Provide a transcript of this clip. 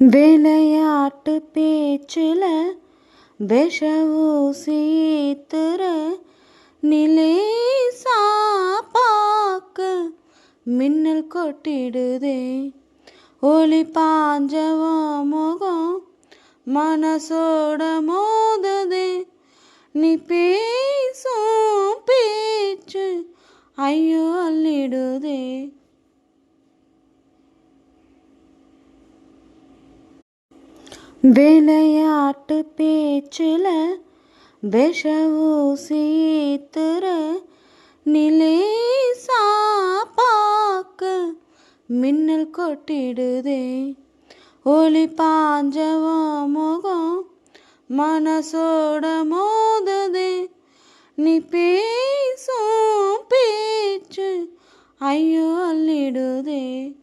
விளையாட்டு பேச்சில விஷ ஊசி ஏத்துற நிலேசா பாக்கு மின்னல் கொட்டிடுதே. ஒளி பாஞ்சவோ முகம் மனசோட மோதுதே. நீ பேசும் பேச்சு ஐயோ அள்ளிடுதே. விளையாட்டு பேச்சில விஷ ஊசி ஏத்துற நிலேசா பாக்கு மின்னல் கொட்டிடுதே. ஒளி பாஞ்சவோ முகம் மனசோட மோதுதே. நீ பேசும் பேச்சு ஐயோ அள்ளிடுதே.